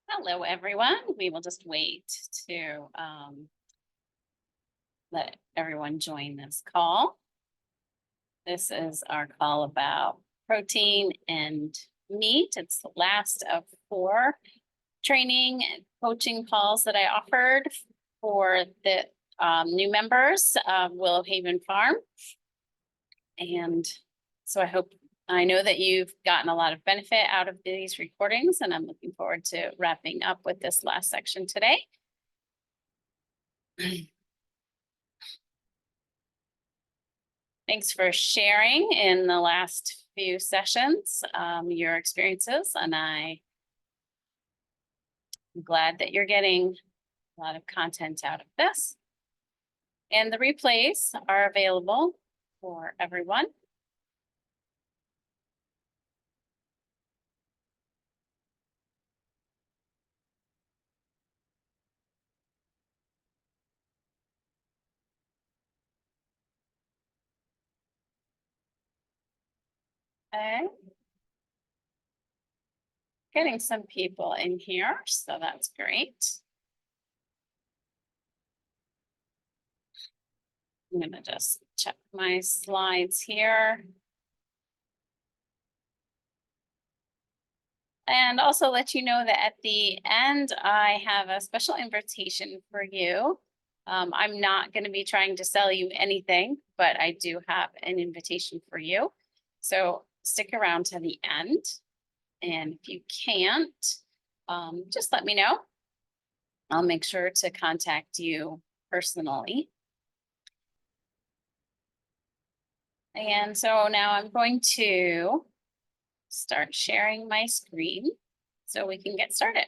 Hello, everyone. We will just wait to let everyone join this call. This is our call about protein and meat. It's the last of 4 training and coaching calls that I offered for the new members of Willow Haven Farm. And so I know that you've gotten a lot of benefit out of these recordings, and I'm looking forward to wrapping up with this last section today. Thanks for sharing in the last few sessions your experiences, and I'm glad that you're getting a lot of content out of this. And the replays are available for everyone. Okay. Getting some people in here, so that's great. I'm gonna just check my slides here. And also let you know that at the end, I have a special invitation for you. I'm not going to be trying to sell you anything, but I do have an invitation for you. So stick around to the end. And if you can't, just let me know. I'll make sure to contact you personally. And so now I'm going to start sharing my screen so we can get started.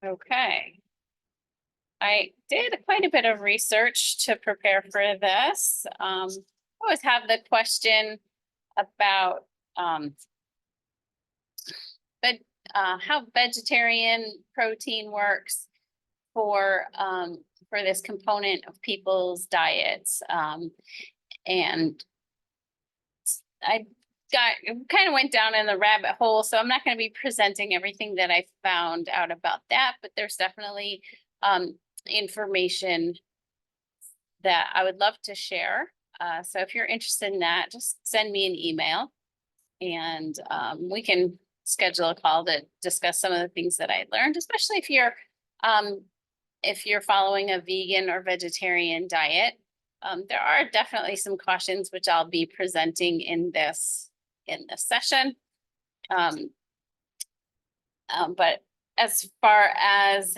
Okay. I did quite a bit of research to prepare for this. I always have the question about how vegetarian protein works for this component of people's diets. And I kind of went down in the rabbit hole, so I'm not going to be presenting everything that I found out about that, but there's definitely information that I would love to share. So if you're interested in that, just send me an email and we can schedule a call to discuss some of the things that I learned, especially if you're following a vegan or vegetarian diet. There are definitely some cautions which I'll be presenting in this session. But as far as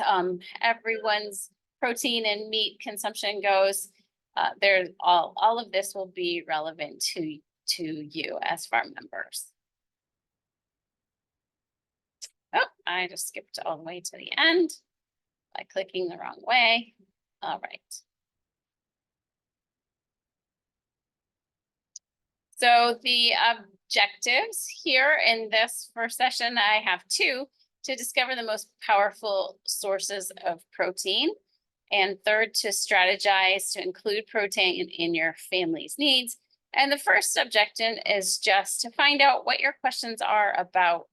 everyone's protein and meat consumption goes, there's all of this will be relevant to you as farm members. Oh, I just skipped all the way to the end by clicking the wrong way. All right. So the objectives here in this first session, I have 2: to discover the most powerful sources of protein, and third, to strategize to include protein in your family's needs. And the first objective is just to find out what your questions are about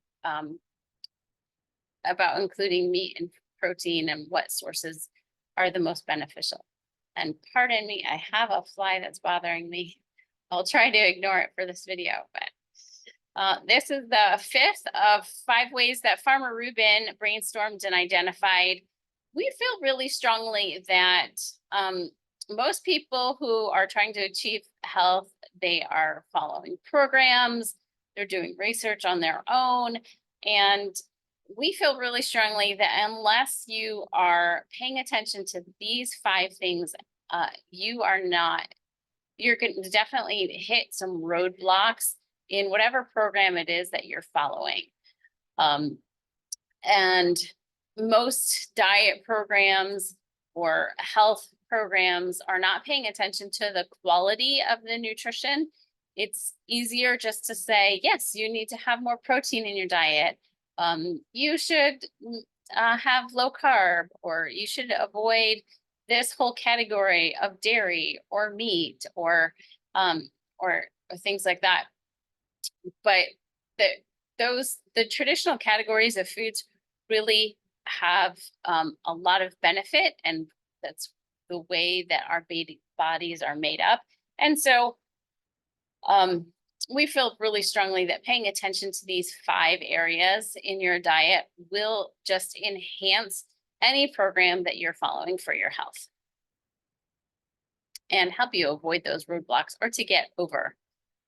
including meat and protein and what sources are the most beneficial. And pardon me, I have a fly that's bothering me. I'll try to ignore it for this video, but this is the 5th of 5 ways that Farmer Rubin brainstormed and identified. We feel really strongly that most people who are trying to achieve health, they are following programs, they're doing research on their own, and we feel really strongly that unless you are paying attention to these 5 things, you're going to definitely hit some roadblocks in whatever program it is that you're following. And most diet programs or health programs are not paying attention to the quality of the nutrition. It's easier just to say, yes, you need to have more protein in your diet. You should have low carb, or you should avoid this whole category of dairy or meat or things like that. But the traditional categories of foods really have a lot of benefit, and that's the way that our bodies are made up. And so we feel really strongly that paying attention to these 5 areas in your diet will just enhance any program that you're following for your health and help you avoid those roadblocks or to get over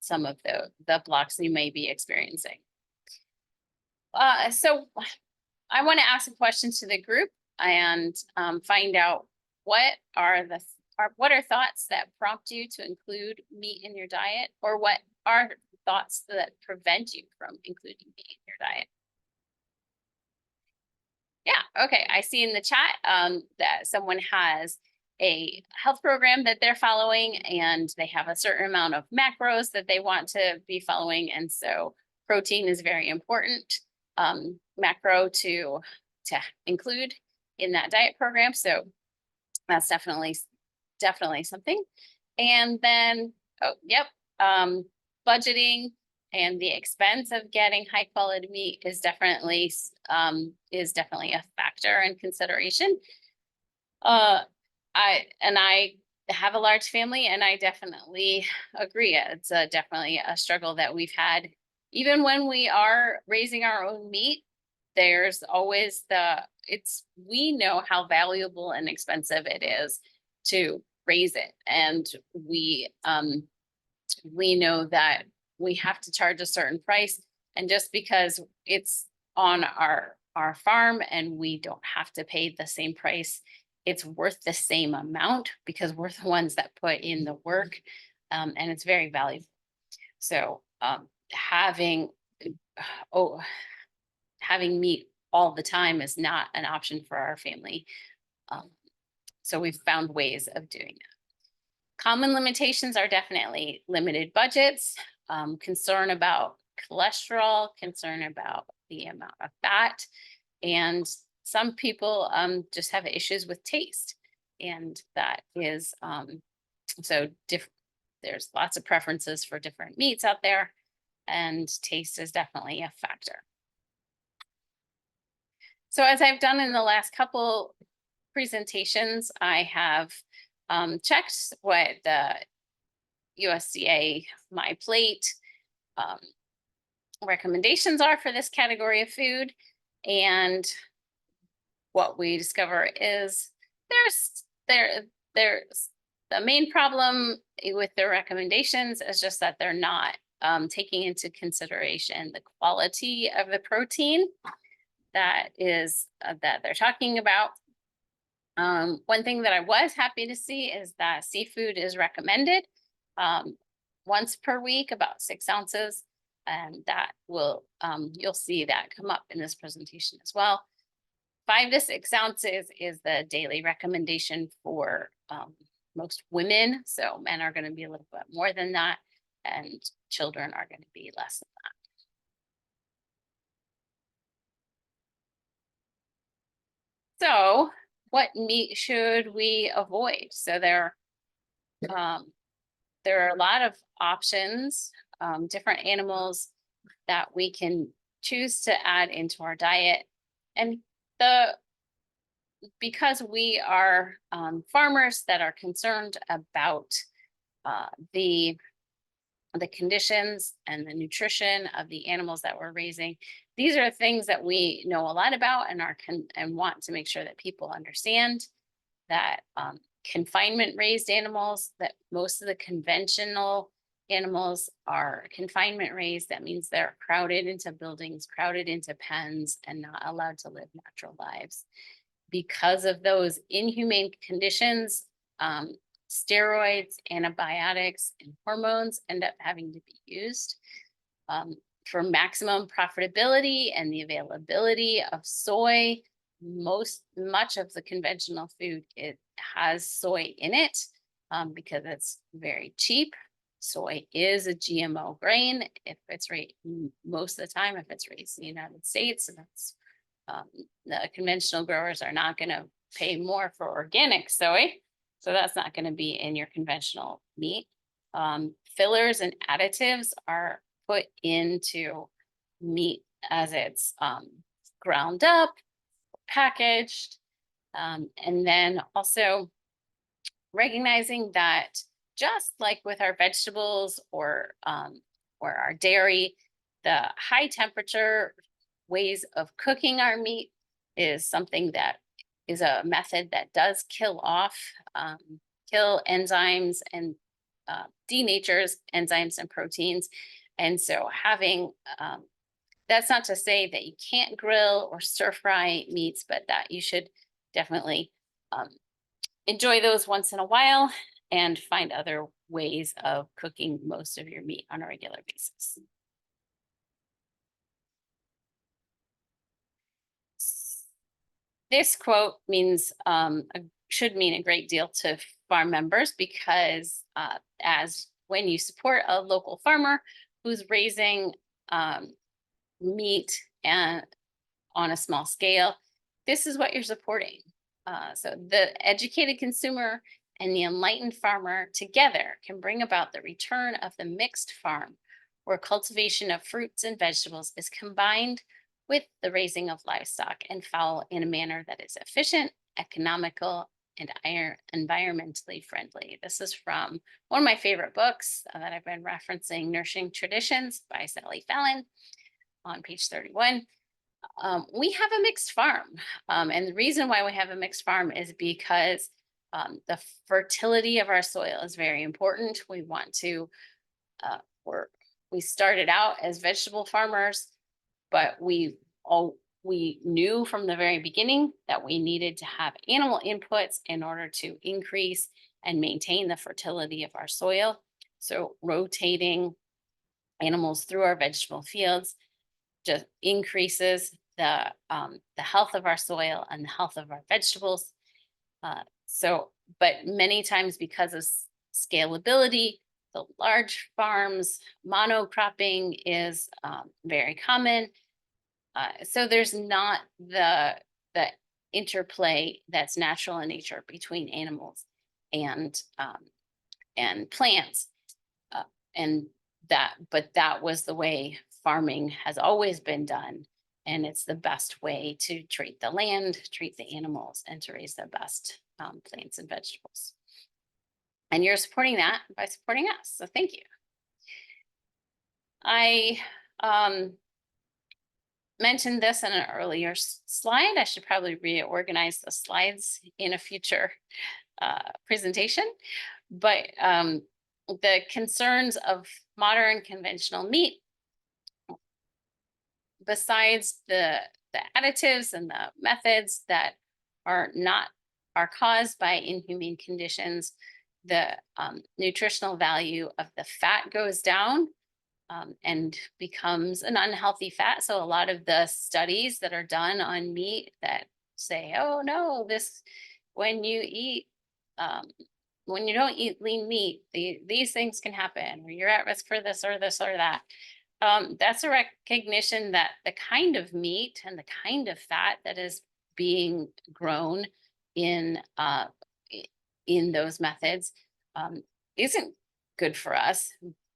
some of the blocks you may be experiencing. So I want to ask a question to the group and find out what are thoughts that prompt you to include meat in your diet, or what are thoughts that prevent you from including meat in your diet? Yeah, okay. I see in the chat that someone has a health program that they're following, and they have a certain amount of macros that they want to be following. And so protein is very important macro to include in that diet program. So that's definitely something. And then, budgeting and the expense of getting high quality meat is definitely a factor in consideration. I have a large family, and I definitely agree. It's definitely a struggle that we've had. Even when we are raising our own meat, there's always we know how valuable and expensive it is to raise it. And we know that we have to charge a certain price. And just because it's on our farm and we don't have to pay the same price, it's worth the same amount because we're the ones that put in the work, and it's very valuable. So having meat all the time is not an option for our family. So we've found ways of doing that. Common limitations are definitely limited budgets, concern about cholesterol, concern about the amount of fat, and some people just have issues with taste. And that is, there's lots of preferences for different meats out there, and taste is definitely a factor. So as I've done in the last couple presentations, I have checked what the USDA My Plate recommendations are for this category of food. And what we discover is there's the main problem with the recommendations is just that they're not taking into consideration the quality of the protein that they're talking about. One thing that I was happy to see is that seafood is recommended once per week, about 6 ounces. And that will, you'll see that come up in this presentation as well. 5 to 6 ounces is the daily recommendation for most women. So men are going to be a little bit more than that, and children are going to be less than that. So what meat should we avoid? So there are a lot of options, different animals that we can choose to add into our diet. And because we are farmers that are concerned about the conditions and the nutrition of the animals that we're raising, these are things that we know a lot about and want to make sure that people understand that confinement raised animals, that most of the conventional animals are confinement raised. That means they're crowded into buildings, crowded into pens, and not allowed to live natural lives. Because of those inhumane conditions, steroids, antibiotics, and hormones end up having to be used. For maximum profitability and the availability of soy, much of the conventional food, it has soy in it because it's very cheap. Soy is a GMO grain if it's most of the time, if it's raised in the United States, and that's um, the conventional growers are not going to pay more for organic soy. So that's not going to be in your conventional meat. Fillers and additives are put into meat as it's ground up, packaged, and then also recognizing that just like with our vegetables or our dairy, the high temperature ways of cooking our meat is something that is a method that does kill enzymes and denatures enzymes and proteins. And so that's not to say that you can't grill or stir fry meats, but that you should definitely um, enjoy those once in a while and find other ways of cooking most of your meat on a regular basis. This quote should mean a great deal to farm members because as when you support a local farmer who's raising meat and on a small scale, this is what you're supporting. So the educated consumer and the enlightened farmer together can bring about the return of the mixed farm, where cultivation of fruits and vegetables is combined with the raising of livestock and fowl in a manner that is efficient, economical, and environmentally friendly. This is from one of my favorite books that I've been referencing, Nourishing Traditions by Sally Fallon, on page 31. We have a mixed farm. And the reason why we have a mixed farm is because the fertility of our soil is very important. We want to, we started out as vegetable farmers, but we knew from the very beginning that we needed to have animal inputs in order to increase and maintain the fertility of our soil. So rotating animals through our vegetable fields just increases the health of our soil and the health of our vegetables. But many times because of scalability, the large farms, monocropping is very common. So there's not the interplay that's natural in nature between animals and plants, but that was the way farming has always been done, and it's the best way to treat the land, treat the animals, and to raise the best plants and vegetables. And you're supporting that by supporting us, so thank you. I mentioned this in an earlier slide. I should probably reorganize the slides in a future presentation, but the concerns of modern conventional meat, besides the additives and the methods that are caused by inhumane conditions, the nutritional value of the fat goes down and becomes an unhealthy fat. So a lot of the studies that are done on meat that say, oh no, when you don't eat lean meat, these things can happen, or you're at risk for this or this or that. That's a recognition that the kind of meat and the kind of fat that is being grown in those methods isn't good for us,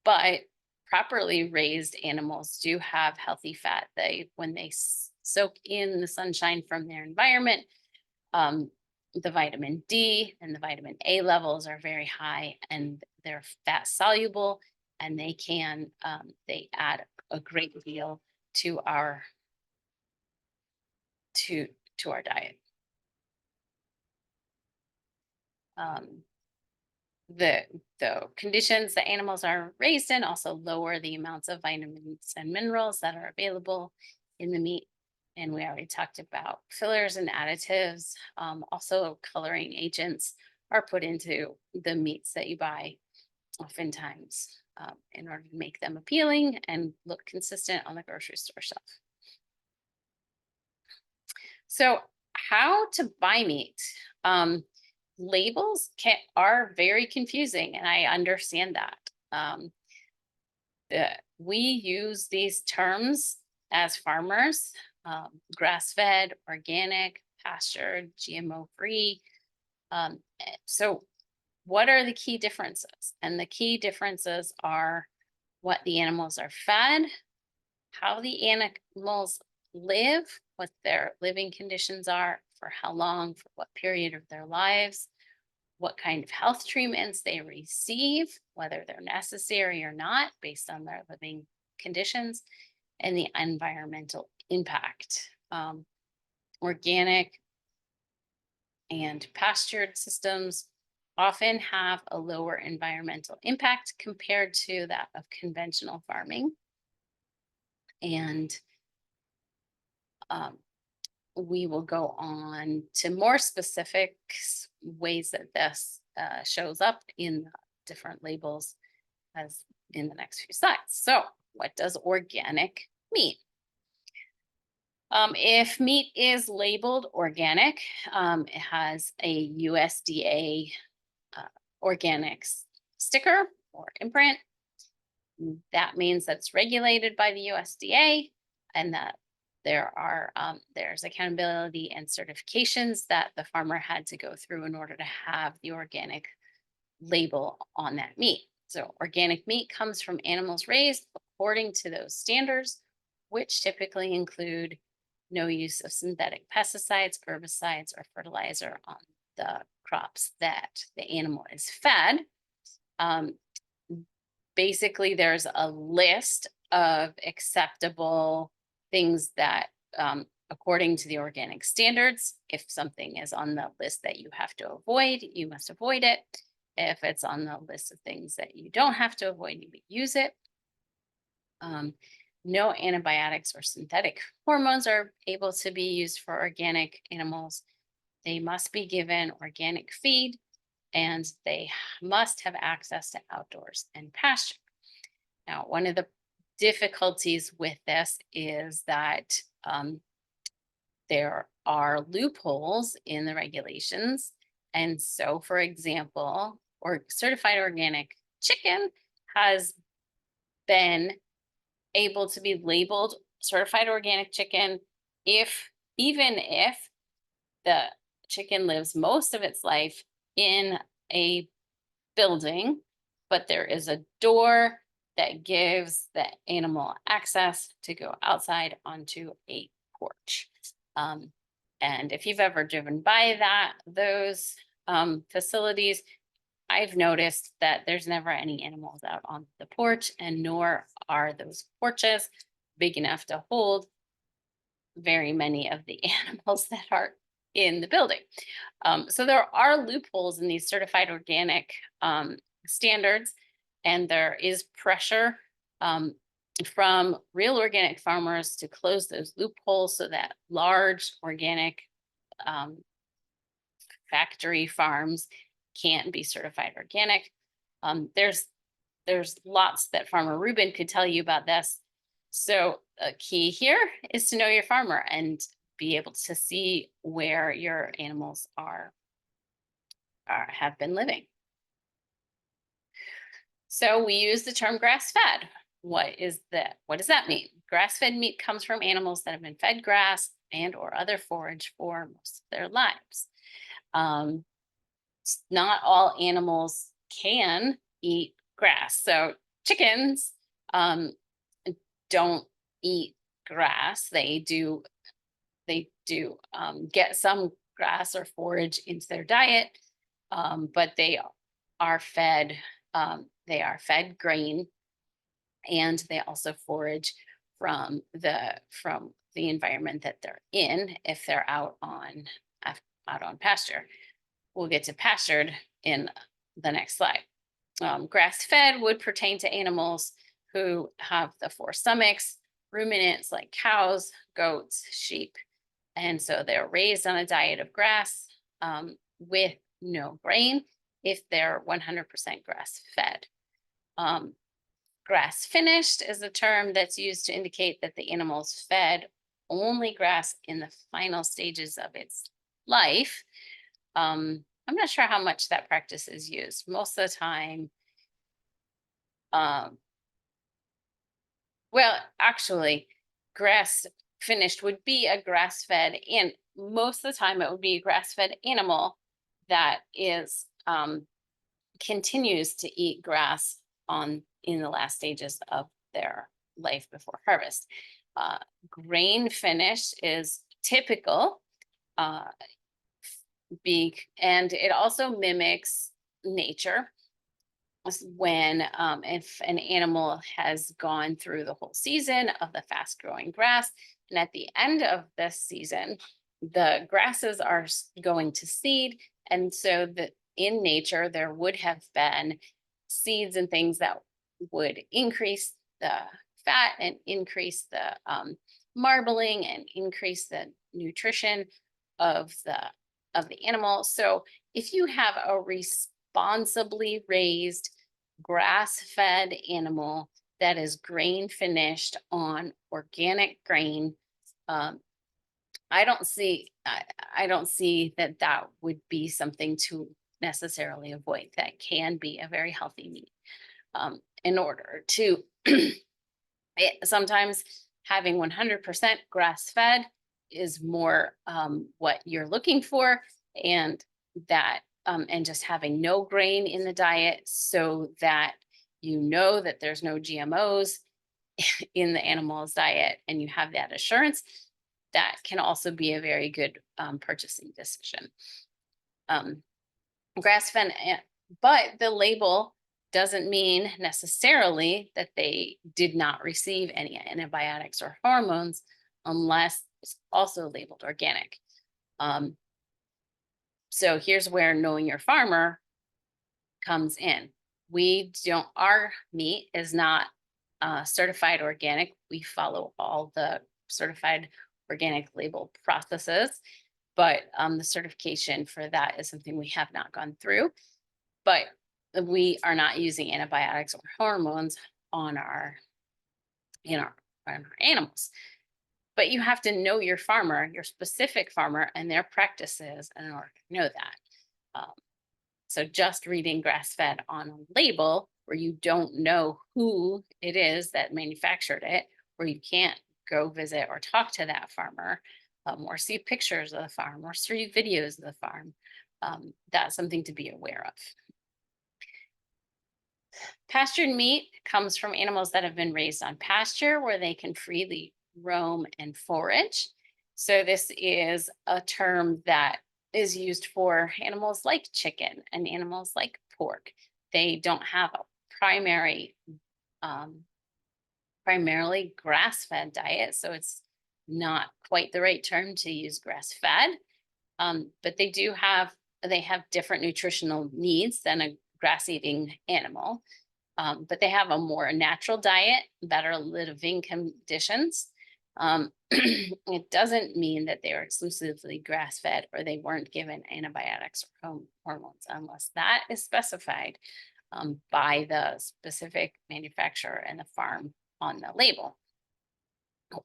but properly raised animals do have healthy fat. When they soak in the sunshine from their environment, the vitamin D and the vitamin A levels are very high, and they're fat soluble, and they add a great deal to our diet. The conditions the animals are raised in also lower the amounts of vitamins and minerals that are available in the meat. And we already talked about fillers and additives. Also, coloring agents are put into the meats that you buy oftentimes. in order to make them appealing and look consistent on the grocery store shelf. So how to buy meat? Labels are very confusing, and I understand that. We use these terms as farmers, grass-fed, organic, pastured, GMO-free. So what are the key differences? And the key differences are what the animals are fed, how the animals live, what their living conditions are, for how long, for what period of their lives, what kind of health treatments they receive, whether they're necessary or not, based on their living conditions, and the environmental impact. Organic and pastured systems often have a lower environmental impact compared to that of conventional farming. And we will go on to more specific ways that this shows up in the different labels as in the next few slides. So what does organic mean? If meat is labeled organic, it has a USDA organics sticker or imprint. That means that's regulated by the USDA and that there's accountability and certifications that the farmer had to go through in order to have the organic label on that meat. So organic meat comes from animals raised according to those standards, which typically include no use of synthetic pesticides, herbicides, or fertilizer on the crops that the animal is fed. Basically, there's a list of acceptable things that, according to the organic standards, if something is on the list that you have to avoid, you must avoid it. If it's on the list of things that you don't have to avoid, you would use it. No antibiotics or synthetic hormones are able to be used for organic animals. They must be given organic feed, and they must have access to outdoors and pasture. Now, one of the difficulties with this is that there are loopholes in the regulations. And so, for example, certified organic chicken has been able to be labeled certified organic chicken even if the chicken lives most of its life in a building, but there is a door that gives the animal access to go outside onto a porch. And if you've ever driven by those facilities, I've noticed that there's never any animals out on the porch, and nor are those porches big enough to hold very many of the animals that are in the building. So there are loopholes in these certified organic standards, and there is pressure from real organic farmers to close those loopholes so that large organic factory farms can't be certified organic. There's lots that Farmer Rubin could tell you about this. So a key here is to know your farmer and be able to see where your animals have been living. So we use the term grass-fed. What does that mean? Grass-fed meat comes from animals that have been fed grass and or other forage for most of their lives. Not all animals can eat grass. So chickens don't eat grass. They do get some grass or forage into their diet, but they are fed grain, and they also forage from the environment that they're in if they're out on pasture. We'll get to pastured in the next slide. Grass-fed would pertain to animals who have the four stomachs, ruminants like cows, goats, sheep. And so they're raised on a diet of grass with no grain if they're 100% grass-fed. Grass finished is a term that's used to indicate that the animal's fed only grass in the final stages of its life. I'm not sure how much that practice is used. Most of the time, um, well, actually, grass finished would be a grass fed, and most of the time it would be a grass fed animal that is continues to eat grass on in the last stages of their life before harvest. Grain finish is typical, uh, and it also mimics nature when if an animal has gone through the whole season of the fast growing grass, and at the end of this season the grasses are going to seed, and so that in nature there would have been seeds and things that would increase the fat and increase the marbling and increase the nutrition of the animal. So if you have a responsibly raised grass-fed animal that is grain finished on organic grain, um, I don't see that that would be something to necessarily avoid. That can be a very healthy meat. In order to sometimes having 100% grass fed is more what you're looking for, and that and just having no grain in the diet so that you know that there's no GMOs in the animal's diet and you have that assurance, that can also be a very good purchasing decision. Grass fed, but the label doesn't mean necessarily that they did not receive any antibiotics or hormones unless it's also labeled organic. So here's where knowing your farmer comes in. Our meat is not certified organic. We follow all the certified organic label processes, but the certification for that is something we have not gone through. But we are not using antibiotics or hormones on our animals. But you have to know your farmer, your specific farmer, and their practices in order to know that. So just reading grass-fed on a label where you don't know who it is that manufactured it, where you can't go visit or talk to that farmer, or see pictures of the farm or see videos of the farm, that's something to be aware of. Pastured meat comes from animals that have been raised on pasture where they can freely roam and forage. So this is a term that is used for animals like chicken and animals like pork. They don't have a primarily grass-fed diet, so it's not quite the right term to use grass-fed. But they have different nutritional needs than a grass-eating animal. But they have a more natural diet, better living conditions. It doesn't mean that they are exclusively grass-fed or they weren't given antibiotics or hormones unless that is specified by the specific manufacturer and the farm on the label.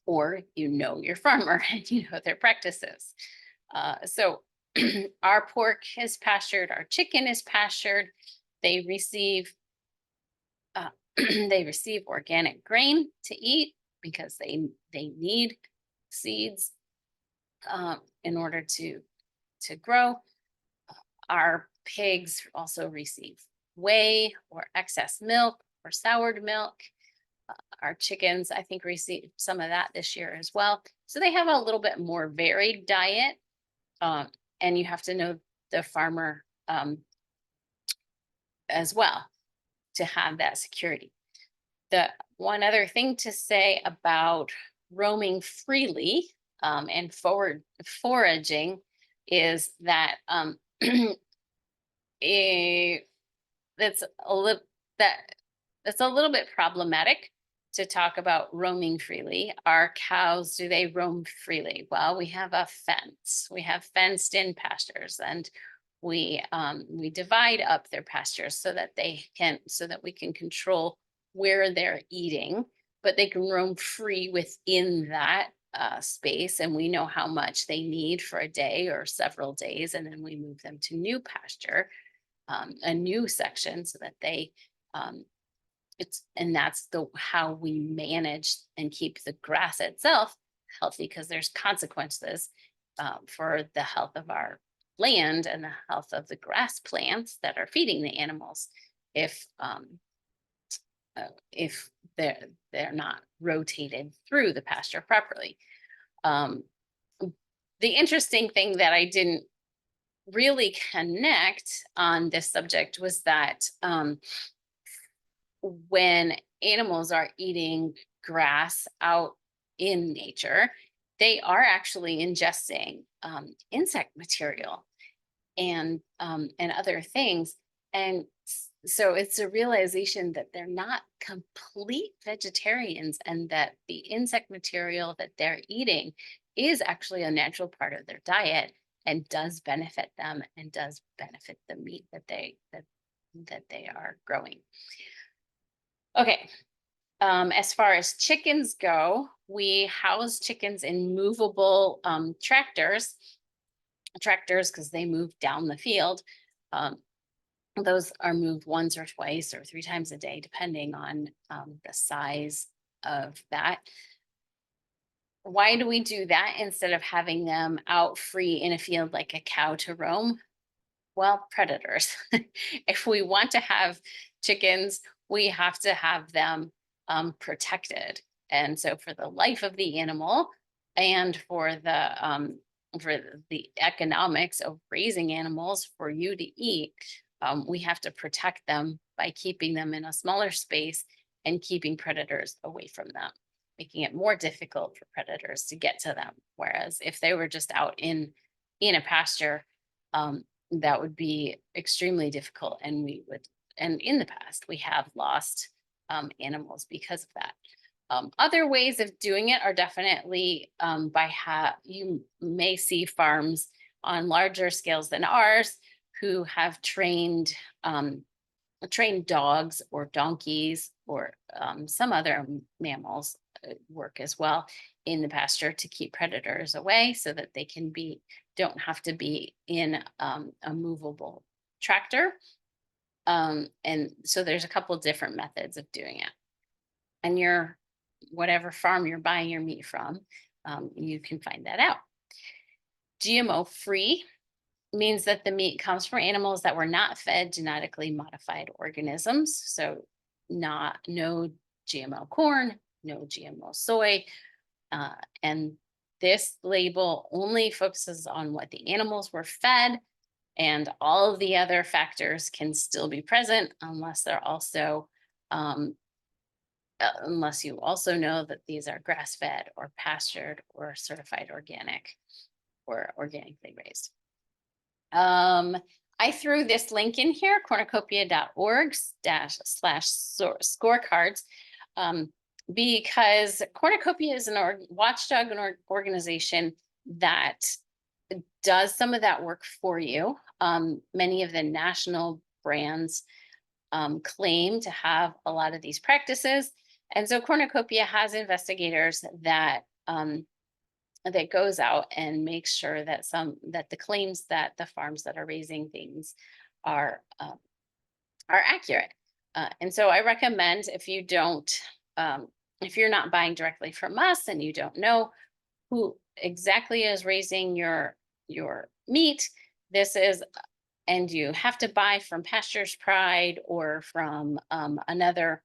Or you know your farmer and you know their practices. So our pork is pastured, our chicken is pastured. They receive they receive organic grain to eat because they need seeds in order to grow. Our pigs also receive whey or excess milk or soured milk. Our chickens, I think, receive some of that this year as well. So they have a little bit more varied diet, and you have to know the farmer as well to have that security. The one other thing to say about roaming freely and foraging is that that's a little that's a little bit problematic to talk about roaming freely. Our cows, do they roam freely? Well, we have a fence. We have fenced in pastures, and we divide up their pastures so that we can control where they're eating, but they can roam free within that space. And we know how much they need for a day or several days. And then we move them to new pasture, a new section, so that they, and that's how we manage and keep the grass itself healthy, because there's consequences for the health of our land and the health of the grass plants that are feeding the animals if they're not rotated through the pasture properly. The interesting thing that I didn't really connect on this subject was that when animals are eating grass out in nature, they are actually ingesting insect material and other things. And so it's a realization that they're not complete vegetarians, and that the insect material that they're eating is actually a natural part of their diet and does benefit them and does benefit the meat that they are growing. Okay. As far as chickens go, we house chickens in movable tractors because they move down the field. Those are moved once or twice or 3 times a day, depending on the size of that. Why do we do that instead of having them out free in a field like a cow to roam? Well, predators. If we want to have chickens, we have to have them protected. And so for the life of the animal and for the economics of raising animals for you to eat, we have to protect them by keeping them in a smaller space and keeping predators away from them, making it more difficult for predators to get to them. Whereas if they were just out in a pasture, that would be extremely difficult, and in the past we have lost animals because of that. Other ways of doing it are definitely you may see farms on larger scales than ours who have trained dogs or donkeys or some other mammals work as well in the pasture to keep predators away, so that they don't have to be in a movable tractor. And so there's a couple different methods of doing it. And whatever farm you're buying your meat from, you can find that out. GMO free means that the meat comes from animals that were not fed genetically modified organisms. So no GMO corn, no GMO soy. And this label only focuses on what the animals were fed, and all of the other factors can still be present unless you also know that these are grass-fed or pastured or certified organic or organically raised. I threw this link in here, cornucopia.org/scorecards, because Cornucopia is an watchdog organization that does some of that work for you. Many of the national brands claim to have a lot of these practices. And so Cornucopia has investigators that goes out and makes sure that the claims that the farms that are raising things are accurate. And so I recommend, if you're not buying directly from us and you don't know who exactly is raising your meat, and you have to buy from Pastures Pride or from another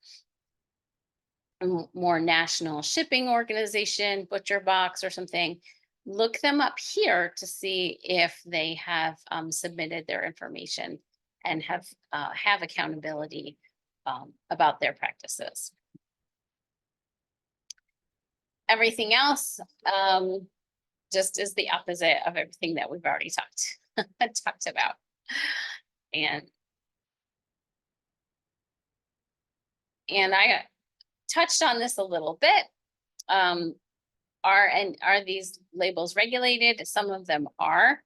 more national shipping organization, Butcher Box or something, look them up here to see if they have submitted their information and have accountability about their practices. Everything else just is the opposite of everything that we've already talked about. And I touched on this a little bit. Are these labels regulated? Some of them are.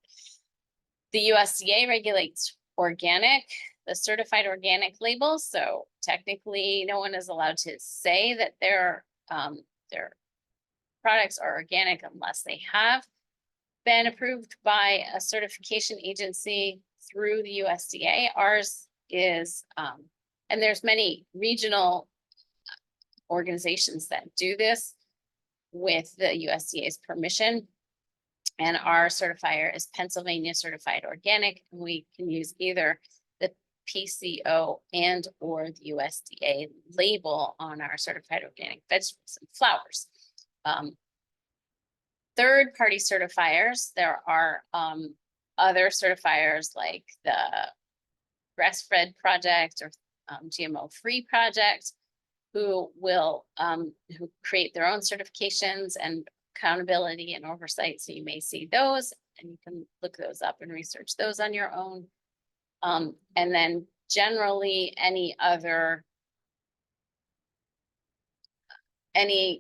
The USDA regulates organic. the certified organic labels. So technically, no one is allowed to say that their products are organic unless they have been approved by a certification agency through the USDA. Ours is, and there's many regional organizations that do this with the USDA's permission. And our certifier is Pennsylvania Certified Organic, and we can use either the PCO and or the USDA label on our certified organic vegetables and flowers. Third-party certifiers, there are other certifiers like the Grass-Fed Project or GMO-Free Project, who will who create their own certifications and accountability and oversight. So you may see those, and you can look those up and research those on your own. And then generally any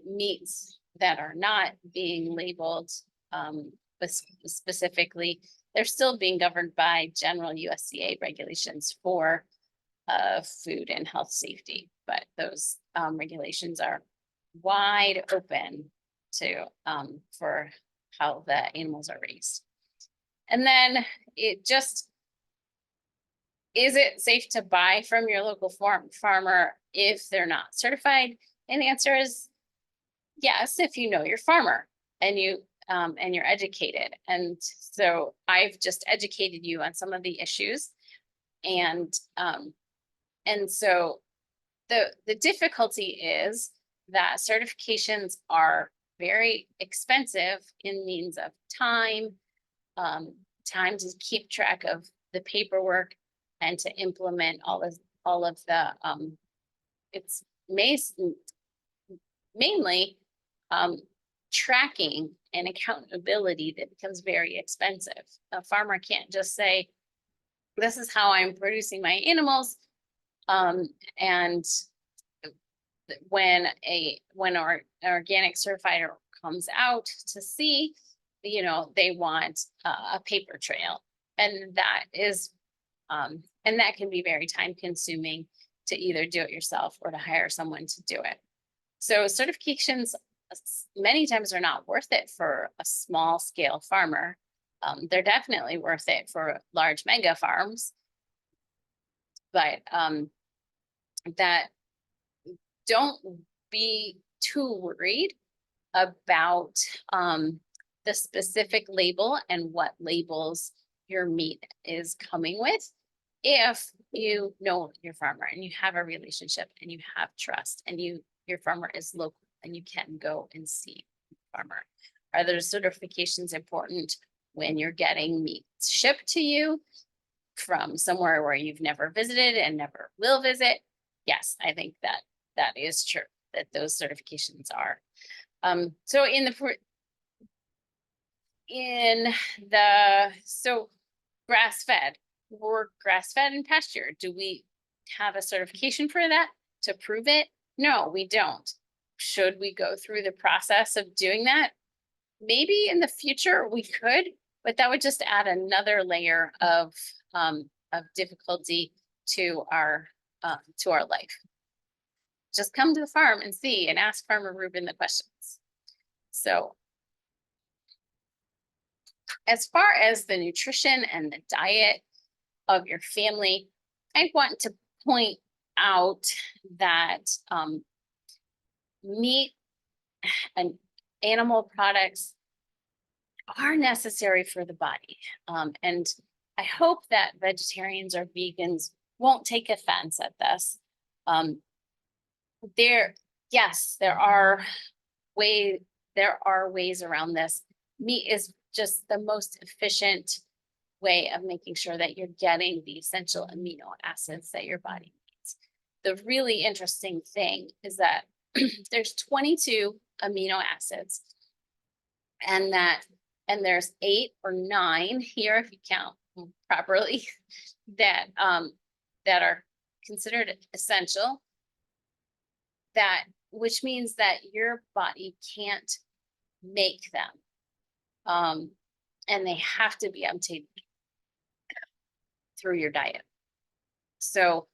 meats that are not being labeled specifically, they're still being governed by general USDA regulations for food and health safety, but those regulations are wide open to for how the animals are raised. And then it just, is it safe to buy from your local farmer if they're not certified? And the answer is yes, if you know your farmer and you're educated. And so I've just educated you on some of the issues. And so the difficulty is that certifications are very expensive in means of time to keep track of the paperwork and to implement all of the it's mainly tracking and accountability that becomes very expensive. A farmer can't just say, this is how I'm producing my animals. And when our organic certifier comes out to see, they want a paper trail, and that is, and that can be very time consuming to either do it yourself or to hire someone to do it. So certifications many times are not worth it for a small scale farmer. They're definitely worth it for large mega farms, but that don't be too worried about the specific label and what labels your meat is coming with. If you know your farmer and you have a relationship and you have trust and your farmer is local and you can go and see the farmer. Are those certifications important when you're getting meat shipped to you from somewhere where you've never visited and never will visit? Yes, I think that is true, that those certifications are. So grass-fed, we're grass-fed and pasture. Do we have a certification for that to prove it? No, we don't. Should we go through the process of doing that? Maybe in the future we could, but that would just add another layer of difficulty to our life. Just come to the farm and see and ask Farmer Ruben the questions. So as far as the nutrition and the diet of your family, I want to point out that meat and animal products are necessary for the body. And I hope that vegetarians or vegans won't take offense at this. There are ways around this. Meat is just the most efficient way of making sure that you're getting the essential amino acids that your body needs. The really interesting thing is that there's 22 amino acids, and there's 8 or 9 here, if you count properly, that are considered essential, which means that your body can't make them. And they have to be obtained through your diet. So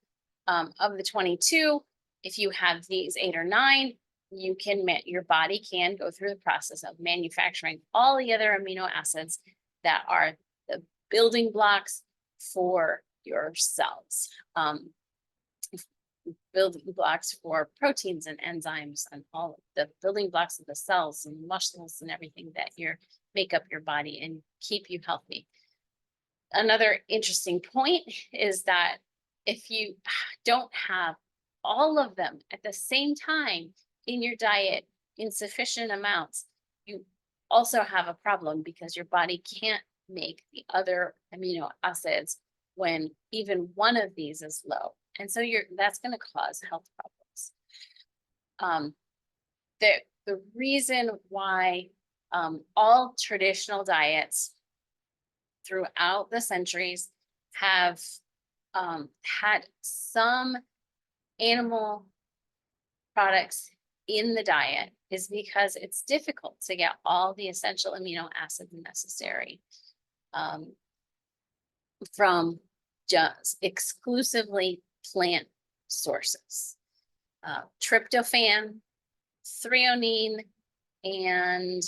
of the 22, if you have these 8 or 9, you can, your body can go through the process of manufacturing all the other amino acids that are the building blocks for your cells. Building blocks for proteins and enzymes and all of the building blocks of the cells and muscles and everything that make up your body and keep you healthy. Another interesting point is that if you don't have all of them at the same time in your diet in sufficient amounts, you also have a problem because your body can't make the other amino acids when even one of these is low. And so that's going to cause health problems. The reason why all traditional diets throughout the centuries have had some animal products in the diet is because it's difficult to get all the essential amino acids necessary from just exclusively plant sources. Tryptophan, threonine, and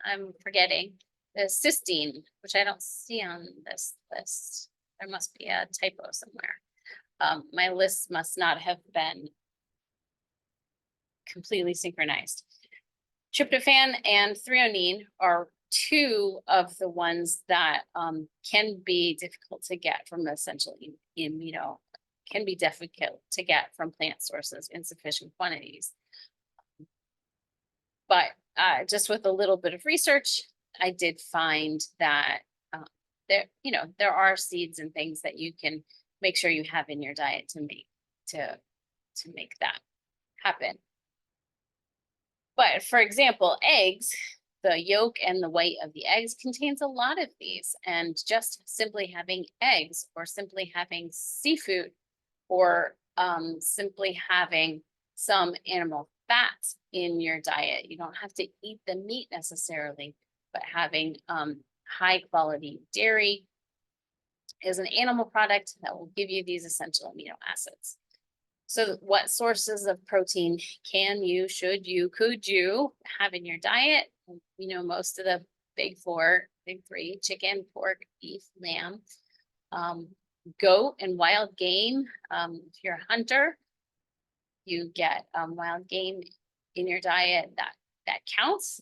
I'm forgetting the cysteine, which I don't see on this list. There must be a typo somewhere. My list must not have been completely synchronized. Tryptophan and threonine are two of the ones that can be difficult to get from essential amino, can be difficult to get from plant sources in sufficient quantities. But just with a little bit of research, I did find that there are seeds and things that you can make sure you have in your diet to make that happen. But for example, eggs, the yolk and the white of the eggs contains a lot of these, and just simply having eggs or simply having seafood or simply having some animal fats in your diet. You don't have to eat the meat necessarily, but having high quality dairy is an animal product that will give you these essential amino acids. So what sources of protein can you, should you, could you have in your diet? Most of the big three, chicken, pork, beef, lamb, goat and wild game. If you're a hunter, you get wild game in your diet that counts.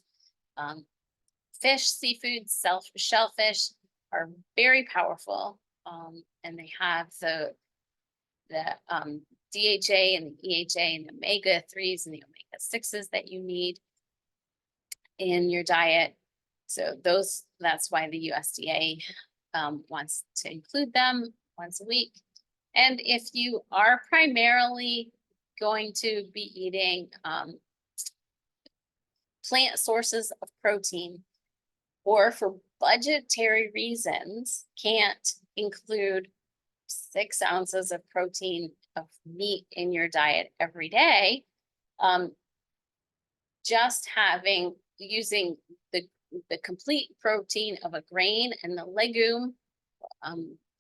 Fish, seafood, shellfish are very powerful, and they have the DHA and the EHA and the omega-3s and the omega-6s that you need in your diet. So that's why the USDA wants to include them once a week. And if you are primarily going to be eating plant sources of protein, or for budgetary reasons, can't include 6 ounces of protein of meat in your diet every day, just using the complete protein of a grain and the legume,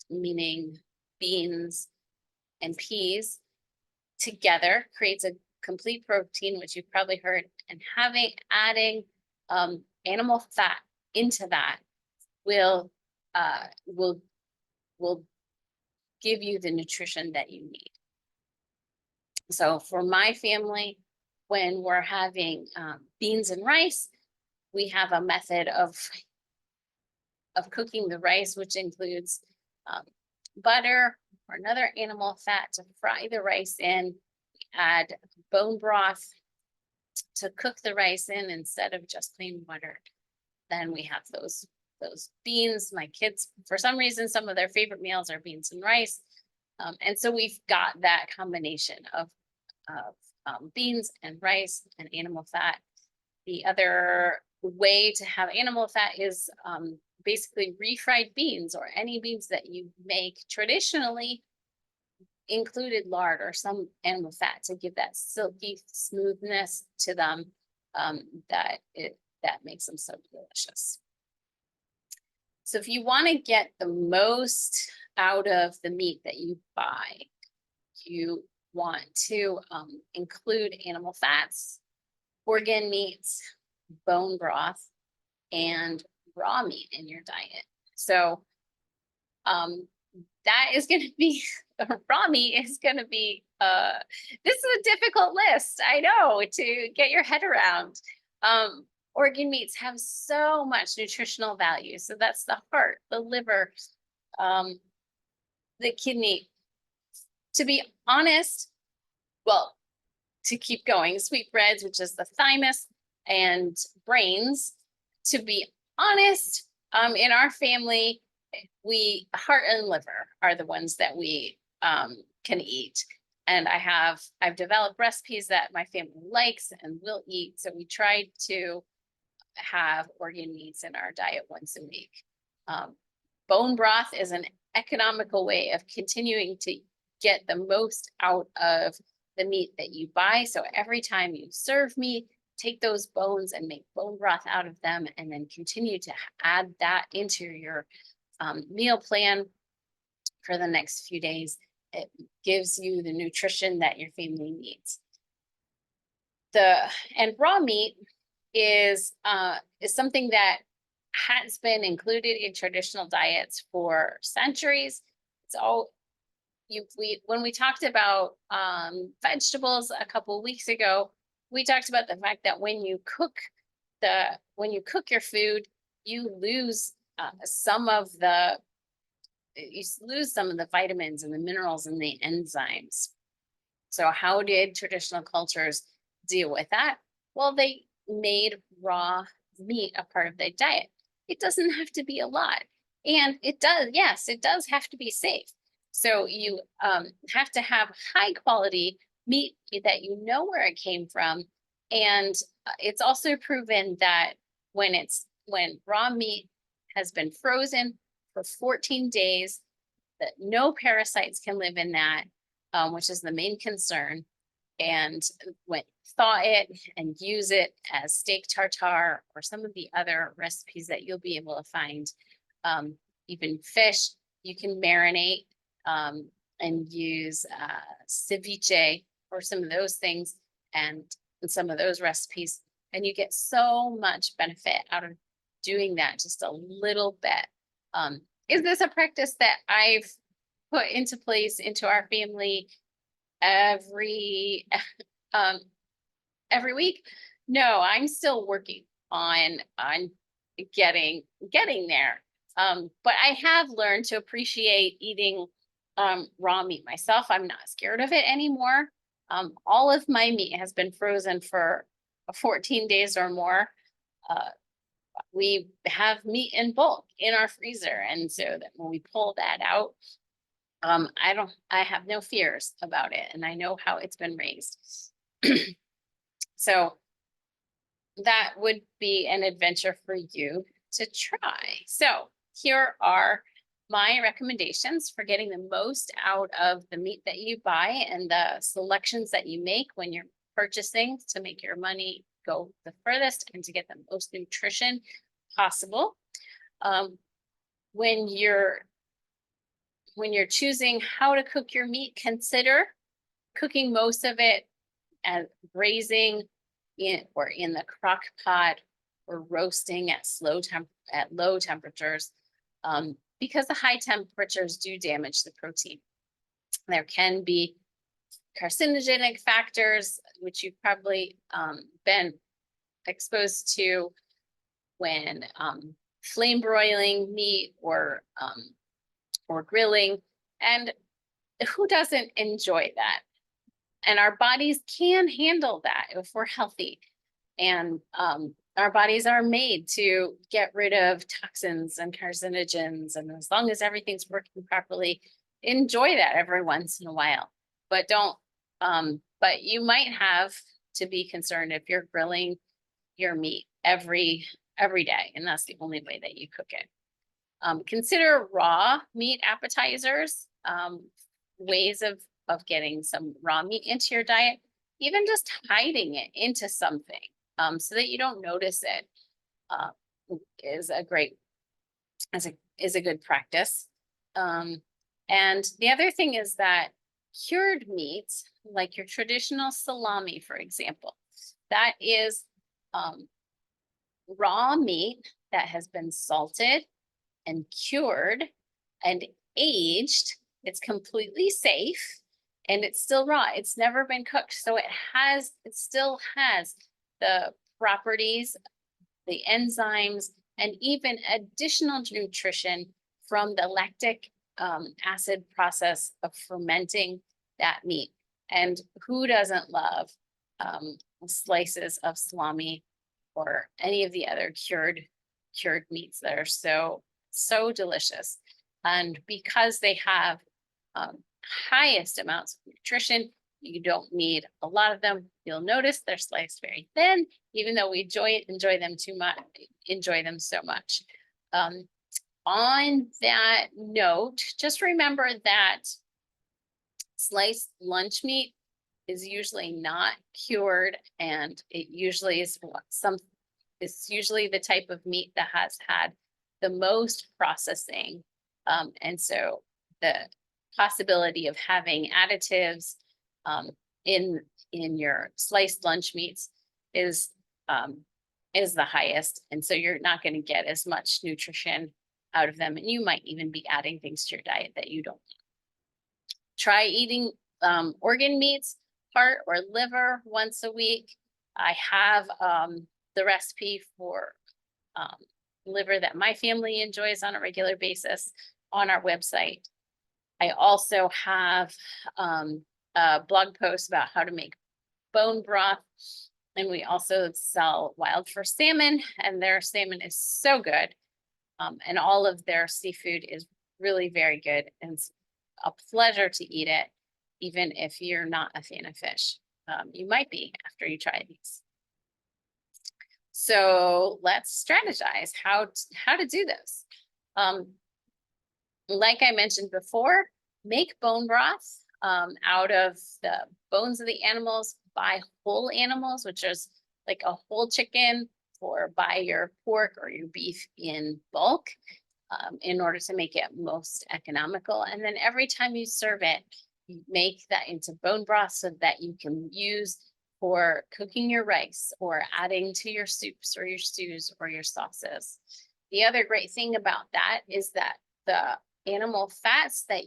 meaning beans and peas, together creates a complete protein, which you've probably heard, and adding animal fat into that will give you the nutrition that you need. So for my family, when we're having beans and rice, we have a method of cooking the rice, which includes butter or another animal fat to fry the rice in. Add bone broth to cook the rice in instead of just plain butter. Then we have those beans. My kids, for some reason, some of their favorite meals are beans and rice. And so we've got that combination of beans and rice and animal fat. The other way to have animal fat is basically refried beans, or any beans that you make traditionally included lard or some animal fat to give that silky smoothness to them that makes them so delicious. So if you want to get the most out of the meat that you buy, you want to include animal fats, organ meats, bone broth, and raw meat in your diet. So that is going to be raw meat is going to be this is a difficult list, I know, to get your head around. Organ meats have so much nutritional value. So that's the heart, the liver, the kidney. To be honest, well, to keep going, sweetbreads, which is the thymus, and brains. To be honest, in our family, heart and liver are the ones that we can eat. And I've developed recipes that my family likes and will eat. So we tried to have organ meats in our diet once a week. Bone broth is an economical way of continuing to get the most out of the meat that you buy. So every time you serve meat, take those bones and make bone broth out of them, and then continue to add that into your meal plan for the next few days. It gives you the nutrition that your family needs. And raw meat is something that has been included in traditional diets for centuries. It's all when we talked about vegetables a couple of weeks ago, we talked about the fact that when you cook your food, you lose some of the vitamins and the minerals and the enzymes. So how did traditional cultures deal with that? Well, they made raw meat a part of their diet. It doesn't have to be a lot. And it does have to be safe. So you have to have high quality meat that you know where it came from. And it's also proven that when raw meat has been frozen for 14 days, that no parasites can live in that, which is the main concern. And when thaw it and use it as steak tartare or some of the other recipes that you'll be able to find, even fish, you can marinate and use ceviche or some of those things and some of those recipes. And you get so much benefit out of doing that just a little bit. Is this a practice that I've put into place into our family every week? No, I'm still working on getting there. But I have learned to appreciate eating raw meat myself. I'm not scared of it anymore. All of my meat has been frozen for 14 days or more. We have meat in bulk in our freezer, and so that when we pull that out, I have no fears about it, and I know how it's been raised. So that would be an adventure for you to try. So here are my recommendations for getting the most out of the meat that you buy and the selections that you make when you're purchasing to make your money go the furthest and to get the most nutrition possible. When you're choosing how to cook your meat, consider cooking most of it and braising in the crock pot or roasting at low temperatures, because the high temperatures do damage the protein. There can be carcinogenic factors, which you've probably been exposed to when flame broiling meat or grilling. And who doesn't enjoy that? And our bodies can handle that if we're healthy. And our bodies are made to get rid of toxins and carcinogens. And as long as everything's working properly, enjoy that every once in a while. But but you might have to be concerned if you're grilling your meat every day, and that's the only way that you cook it. Consider raw meat appetizers, ways of getting some raw meat into your diet, even just hiding it into something so that you don't notice it is a great is a good practice. And the other thing is that cured meats, like your traditional salami, for example, that is raw meat that has been salted and cured and aged. It's completely safe and it's still raw. It's never been cooked. So it still has the properties, the enzymes, and even additional nutrition from the lactic acid process of fermenting that meat. And who doesn't love slices of salami or any of the other cured meats that are so delicious? And because they have highest amounts of nutrition, you don't need a lot of them. You'll notice they're sliced very thin, even though we enjoy them so much. On that note, just remember that sliced lunch meat is usually not cured, and it usually is it's usually the type of meat that has had the most processing. And so the possibility of having additives in your sliced lunch meats is the highest. And so you're not going to get as much nutrition out of them. And you might even be adding things to your diet that you don't. Try eating organ meats, heart or liver once a week. I have the recipe for liver that my family enjoys on a regular basis on our website. I also have a blog post about how to make bone broth. And we also sell Wild for salmon, and their salmon is so good. And all of their seafood is really very good. And it's a pleasure to eat it, even if you're not a fan of fish. You might be after you try these. So let's strategize how to do this. Like I mentioned before, make bone broth out of the bones of the animals. Buy whole animals, which is like a whole chicken, or buy your pork or your beef in bulk in order to make it most economical. And then every time you serve it, you make that into bone broth so that you can use for cooking your rice or adding to your soups or your stews or your sauces. The other great thing about that is that the animal fats that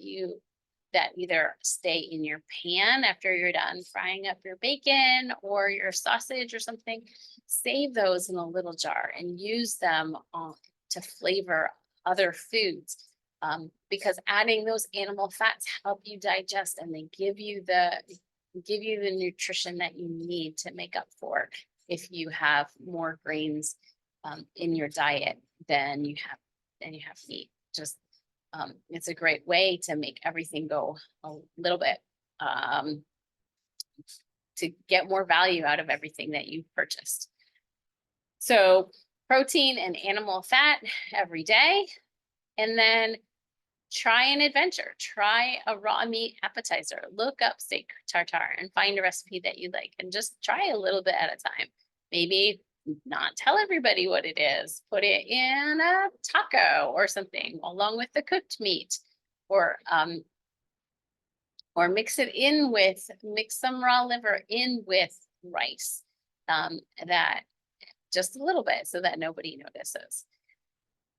either stay in your pan after you're done frying up your bacon or your sausage or something, save those in a little jar and use them to flavor other foods. Because adding those animal fats help you digest, and they give you the nutrition that you need to make up for if you have more grains in your diet than you have meat. Just it's a great way to make everything go a little bit to get more value out of everything that you've purchased. So protein and animal fat every day, and then try an adventure. Try a raw meat appetizer. Look up steak tartare and find a recipe that you like, and just try a little bit at a time. Maybe not tell everybody what it is. Put it in a taco or something along with the cooked meat, or mix some raw liver in with rice, that just a little bit so that nobody notices.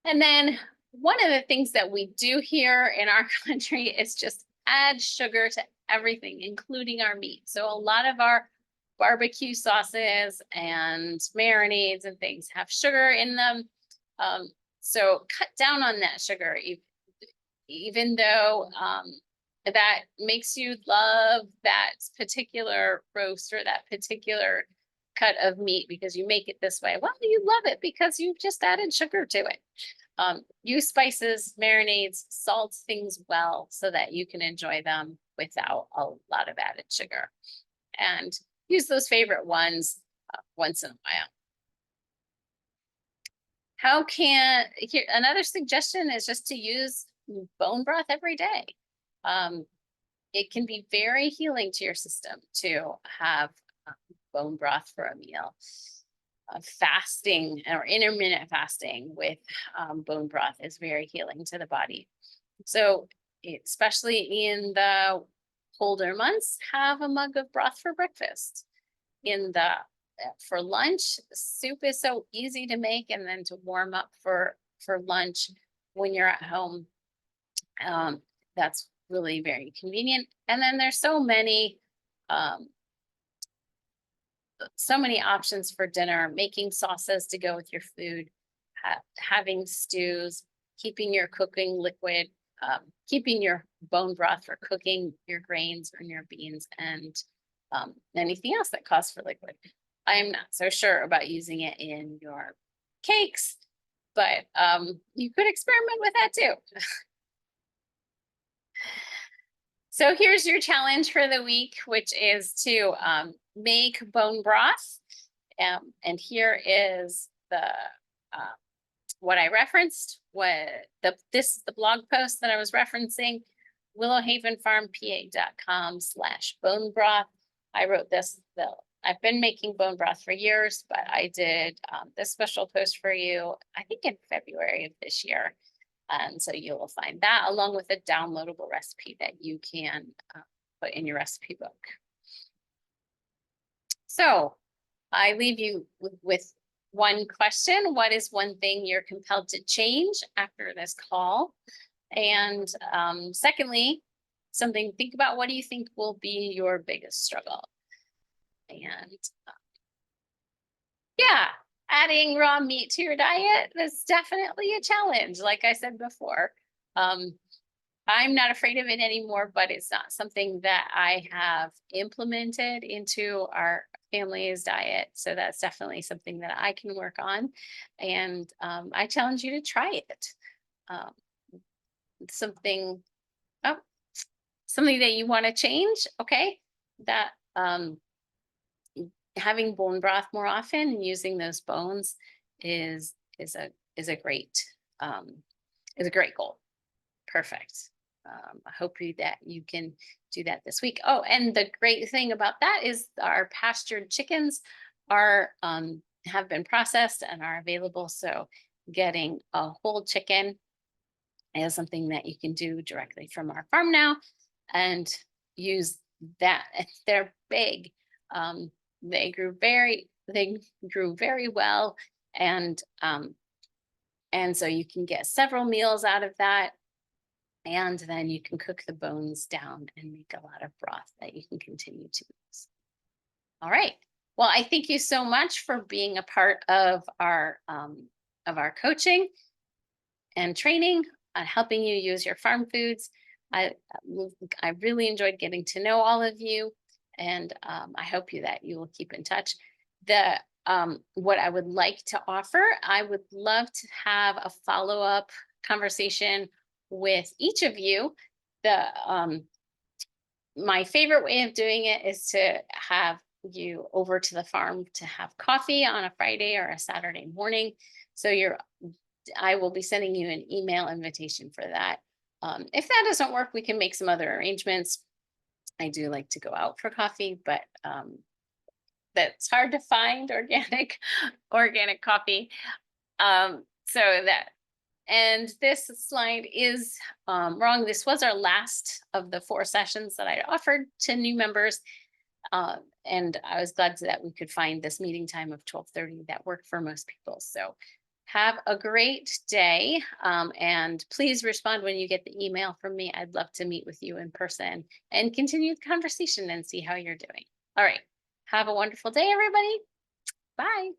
And then one of the things that we do here in our country is just add sugar to everything, including our meat. So a lot of our barbecue sauces and marinades and things have sugar in them. So cut down on that sugar, even though that makes you love that particular roast or that particular cut of meat because you make it this way. Well, you love it because you've just added sugar to it. Use spices, marinades, salt things well so that you can enjoy them without a lot of added sugar. And use those favorite ones once in a while. Another suggestion is just to use bone broth every day. It can be very healing to your system to have bone broth for a meal. fasting or intermittent fasting with bone broth is very healing to the body. So, especially in the colder months, have a mug of broth for breakfast. In the for lunch, soup is so easy to make and then to warm up for lunch when you're at home. That's really very convenient. And then there's um, so many options for dinner, making sauces to go with your food, having stews, keeping your cooking liquid, keeping your bone broth for cooking your grains or your beans, and anything else that calls for liquid. I'm not so sure about using it in your cakes, but you could experiment with that too. So here's your challenge for the week, which is to make bone broth. And here is the what I referenced. This is the blog post that I was referencing, willowhavenfarmpa.com/bone broth. I wrote this. I've been making bone broth for years, but I did this special post for you, I think in February of this year. And so you will find that along with a downloadable recipe that you can put in your recipe book. So I leave you with one question. What is one thing you're compelled to change after this call? And secondly, something to think about. What do you think will be your biggest struggle? And yeah, adding raw meat to your diet is definitely a challenge. Like I said before, I'm not afraid of it anymore, but it's not something that I have implemented into our family's diet. So that's definitely something that I can work on. And I challenge you to try it. Um, something, oh, something that you want to change. Okay. That having bone broth more often and using those bones is a great goal. Perfect. I hope that you can do that this week. Oh, and the great thing about that is our pastured chickens are have been processed and are available. So getting a whole chicken is something that you can do directly from our farm now and use that. They're big. They grew very well, and so you can get several meals out of that. And then you can cook the bones down and make a lot of broth that you can continue to use. All right. Well, I thank you so much for being a part of our coaching and training on helping you use your farm foods. I really enjoyed getting to know all of you, and I hope that you will keep in touch. What I would like to offer, I would love to have a follow-up conversation with each of you. My favorite way of doing it is to have you over to the farm to have coffee on a Friday or a Saturday morning. So I will be sending you an email invitation for that. If that doesn't work, we can make some other arrangements. I do like to go out for coffee, but that's hard to find organic coffee. And this slide is wrong. This was our last of the 4 sessions that I offered to new members. And I was glad that we could find this meeting time of 12:30 that worked for most people. So have a great day. And please respond when you get the email from me. I'd love to meet with you in person and continue the conversation and see how you're doing. All right. Have a wonderful day, everybody. Bye.